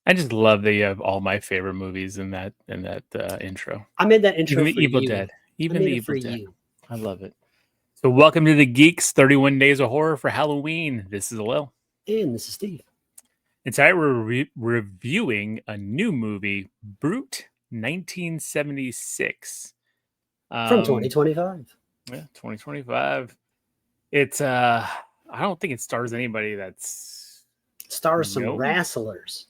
I just love that you have all my favorite movies in that intro. I made that intro Even the for Evil you. Dead. I Even made the it for Evil Dead. you. I love it. So welcome to the Geeks 31 Days of Horror for Halloween. This is Lil. And this is Steve. And tonight we're reviewing a new movie, Brute 1976. From 2025. Yeah, 2025. It's I don't think it stars anybody that's Stars some no. wrestlers.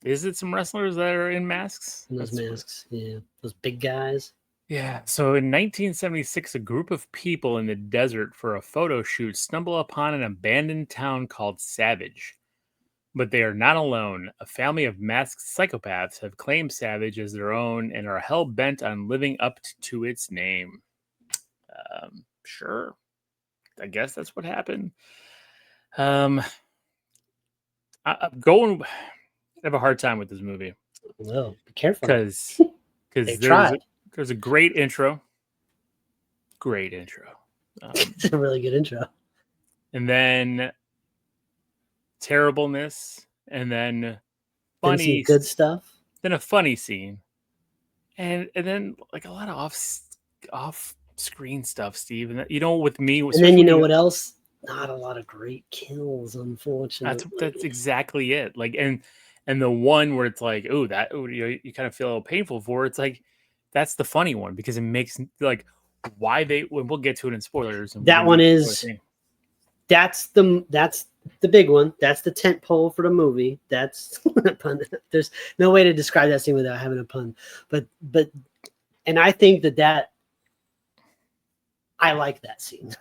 Is it some wrestlers that are in masks? In those masks, yeah. Those big guys. Yeah. So in 1976, a group of people in the desert for a photo shoot stumble upon an abandoned town called Savage. But they are not alone. A family of masked psychopaths have claimed Savage as their own and are hell bent on living up to its name. Sure. I guess that's what happened. I'm going. I have a hard time with this movie. Well, be careful. Because there's a great intro. Great intro. It's a really good intro. And then terribleness, and then funny, good stuff. Then a funny scene, and then like a lot of off screen stuff, Steve. And with me, and then what else? Not a lot of great kills, unfortunately. That's exactly it. Like and the one where it's like, oh, that you kind of feel a little painful for. It's like that's the funny one because it makes like why we'll get to it in spoilers. And that one is that's the big one. That's the tent pole for the movie. That's there's no way to describe that scene without having a pun. But and I think that I like that scene.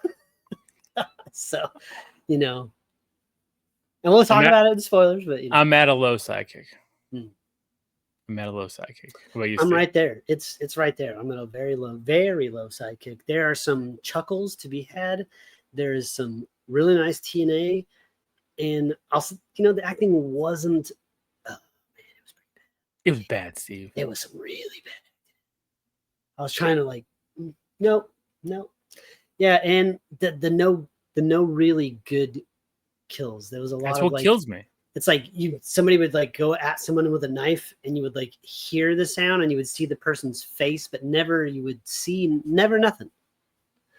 So, and we'll talk about it in spoilers, but I'm at a low sidekick. I'm at a low sidekick. What about you, I'm right there. It's right there. I'm at a very low sidekick. There are some chuckles to be had. There is some really nice TNA, and also, the acting wasn't. Oh man, it was pretty bad. It was bad, Steve. It was really bad. I was trying to no, yeah, and the no really good kills. There was a lot. That's what kills me. It's like somebody would go at someone with a knife, and you would hear the sound, and you would see the person's face, but never you would see nothing.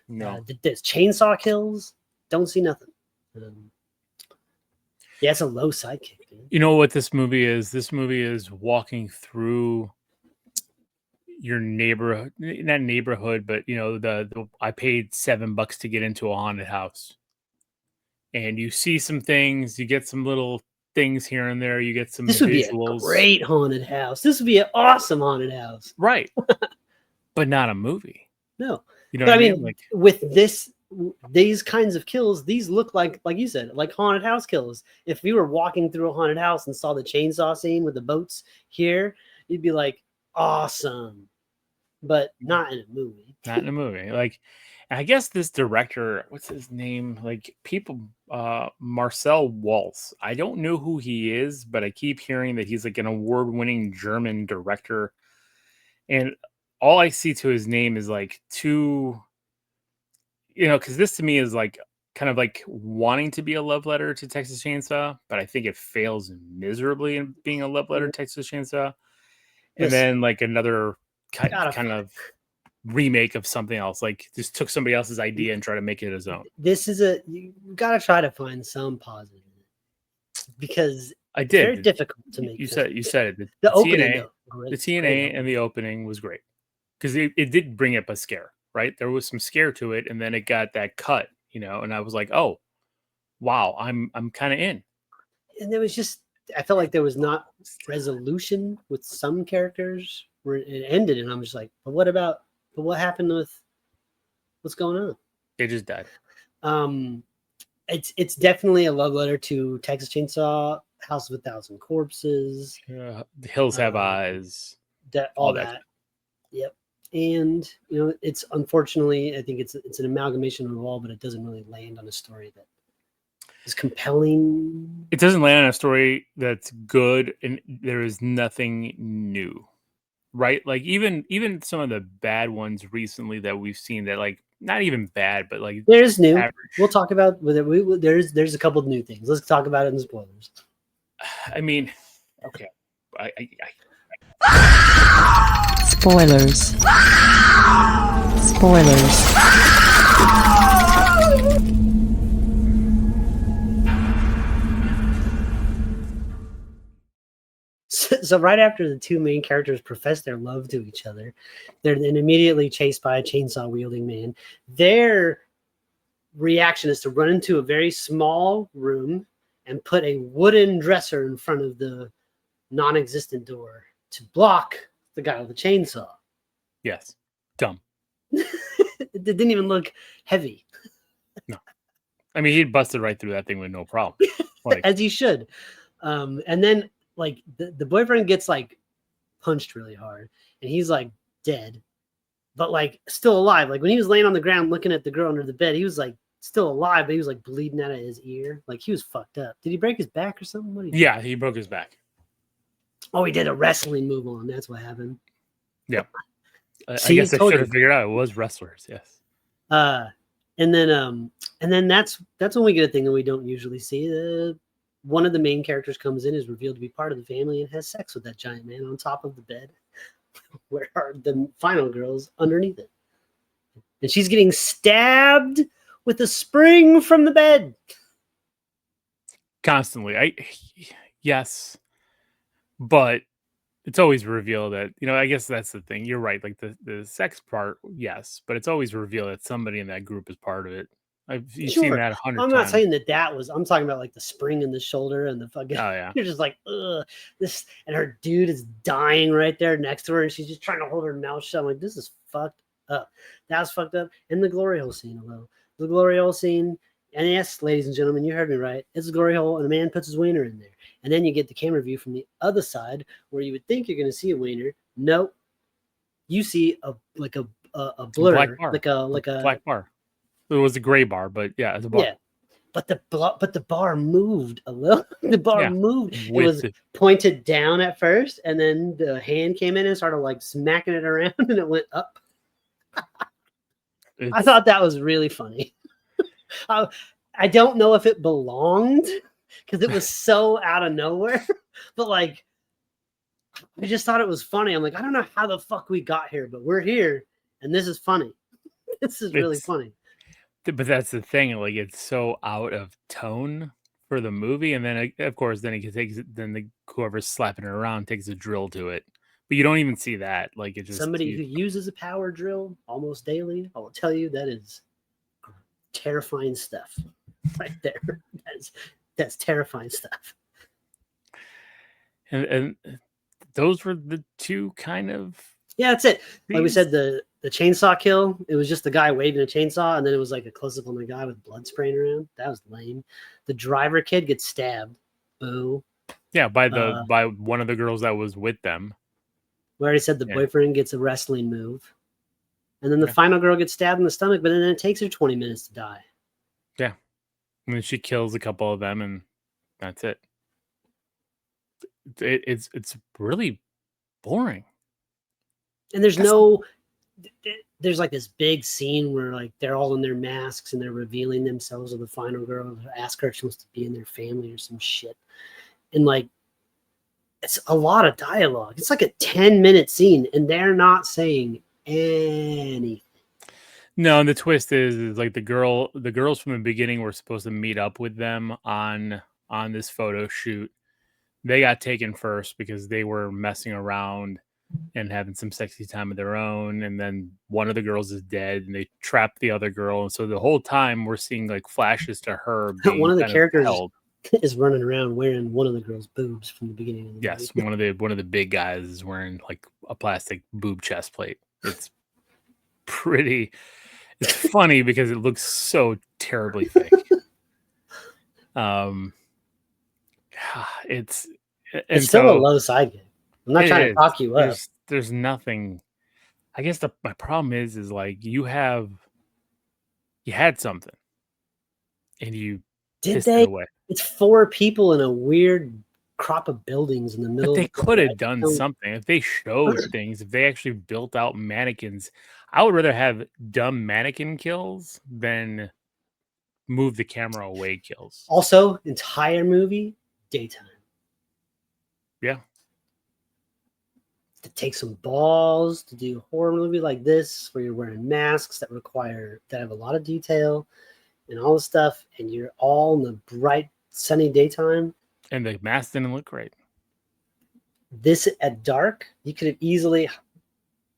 No, there's chainsaw kills. Don't see nothing. Yeah, it's a low sidekick. Dude. You know what this movie is? This movie is walking through your neighborhood, not neighborhood, but I paid $7 to get into a haunted house, and you see some things, you get some little things here and there, you get some this would visuals. Be a great haunted house. This would be an awesome haunted house, right? But not a movie. No, but I mean, with these kinds of kills, these look like you said, like haunted house kills. If we were walking through a haunted house and saw the chainsaw scene with the boats here, you'd be like, awesome. But not in a movie. Not in a movie. I guess this director, what's his name? Marcel Walz. I don't know who he is, but I keep hearing that he's an award-winning German director. And all I see to his name is two, because this to me is kind of wanting to be a love letter to Texas Chainsaw, but I think it fails miserably in being a love letter to Texas Chainsaw. And then another kind of remake of something else, just took somebody else's idea and tried to make it his own. This is you gotta try to find some positive in it, because it's very difficult to make. You said it. The opening, the TNA and the opening was great because it did bring up a scare, right? There was some scare to it, and then it got that cut, and I was like, oh, wow, I'm kind of in. And there was just, I felt like there was not resolution with some characters where it ended, and I'm just like, but what happened with what's going on? They just died. It's definitely a love letter to Texas Chainsaw, House of a Thousand Corpses, The Hills Have Eyes, all that. Yep. And it's unfortunately, I think it's an amalgamation of all, but it doesn't really land on a story that is compelling. It doesn't land on a story that's good, and there is nothing new. Right, even some of the bad ones recently that we've seen that not even bad, but there's new. Average. We'll talk about whether there's a couple of new things. Let's talk about it in the spoilers. I mean, okay, Spoilers. Spoilers. So right after the two main characters profess their love to each other, they're then immediately chased by a chainsaw wielding man. Their reaction is to run into a very small room and put a wooden dresser in front of the non-existent door to block the guy with the chainsaw. Yes. Dumb. It didn't even look heavy. No. I mean, he'd busted right through that thing with no problem. Like, as he should. And then like the boyfriend gets like punched really hard and he's like dead, but like still alive. Like when he was laying on the ground looking at the girl under the bed, he was like still alive, but he was like bleeding out of his ear. Like he was fucked up. Did he break his back or something? What did he yeah, he broke his back. Oh, he did a wrestling move on him. That's what happened. Yep. I See, guess I told should you. have figured out it was wrestlers. Yes. And then that's when we get a thing that we don't usually see. One of the main characters comes in, is revealed to be part of the family, and has sex with that giant man on top of the bed, where are the final girls underneath it, and she's getting stabbed with a spring from the bed Constantly. Yes, but it's always revealed that, I guess that's the thing. You're right. Like the sex part, yes, but it's always revealed that somebody in that group is part of it. You've seen Sure. that 100 I'm not times. saying that was. I'm talking about like the spring in the shoulder and the fucking. Oh yeah. You're just like, ugh. This, and her dude is dying right there next to her, and she's just trying to hold her mouth shut. I'm like, this is fucked up. That's fucked up. And the glory hole scene, although the glory hole scene, and yes, ladies and gentlemen, you heard me right. It's a glory hole, and a man puts his wiener in there, and then you get the camera view from the other side, where you would think you're going to see a wiener. Nope, you see a blur, Black bar. like a black bar. It was a gray bar, but yeah, it's a bar. Yeah. But the bar moved a little. The bar Yeah, moved. It with was pointed down at first, and then the hand came in and started like smacking it around, and it went up. I thought that was really funny. I don't know if it belonged because it was so out of nowhere, but like I just thought it was funny. I'm like, I don't know how the fuck we got here, but we're here, and this is funny. This is really funny. But that's the thing, like it's so out of tone for the movie, and then of course then he takes it. Then whoever's slapping it around takes a drill to it, but you don't even see that. Like it just Somebody who uses a power drill almost daily, I will tell you that is terrifying stuff right there. That's terrifying stuff. And those were the two kind of that's it. Like we said, the chainsaw kill, it was just the guy waving a chainsaw, and then it was like a close-up on the guy with blood spraying around. That was lame. The driver kid gets stabbed. Boo. Yeah, by one of the girls that was with them. We already said the boyfriend gets a wrestling move. And then the final girl gets stabbed in the stomach, but then it takes her 20 minutes to die. Yeah. And then she kills a couple of them, and that's it. It's really boring. And there's like this big scene where like they're all in their masks and they're revealing themselves to the final girl. Ask her if she wants to be in their family or some shit. And like, it's a lot of dialogue. It's like a 10-minute scene, and they're not saying anything. No, and the twist is like the girls from the beginning were supposed to meet up with them on this photo shoot. They got taken first because they were messing around and having some sexy time of their own, and then one of the girls is dead, and they trap the other girl, and so the whole time we're seeing like flashes to her being one of the characters held. is running around wearing one of the girl's boobs from the beginning of the yes movie. one of the big guys is wearing like a plastic boob chest plate. It's pretty it's funny because it looks so terribly fake. It's still a low side game. I'm not trying to talk you up. There's nothing. I guess my problem is like you had something and you pissed it away. It's 4 people in a weird crop of buildings in the middle. But they could have done something if they showed things. If they actually built out mannequins, I would rather have dumb mannequin kills than move the camera away kills. Also, entire movie daytime. Yeah. to take some balls to do a horror movie like this, where you're wearing masks that have a lot of detail and all the stuff, and you're all in the bright, sunny daytime. And the mask didn't look great. This at dark, you could have easily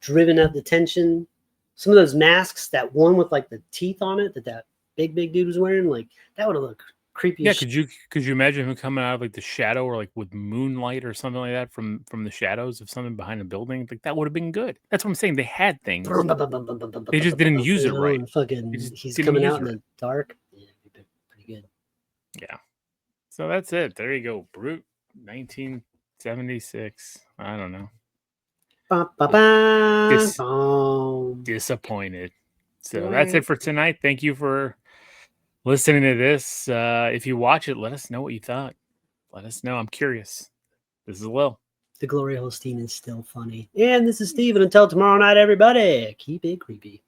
driven up the tension. Some of those masks, that one with like the teeth on it, that big dude was wearing, like that would have looked creepy. Yeah, could you imagine him coming out of like the shadow or like with moonlight or something like that from the shadows of something behind a building? Like that would have been good. That's what I'm saying. They had things. They just didn't use it right. And fucking, he's coming out in the dark. Yeah, it'd be pretty good. Yeah. So that's it. There you go. Brute 1976. I don't know. Disappointed. So that's it for tonight. Thank you for listening to this. If you watch it, let us know what you thought. Let us know. I'm curious. This is Will. The Glory Holstein is still funny. And this is Steve. And until tomorrow night, everybody, keep it creepy.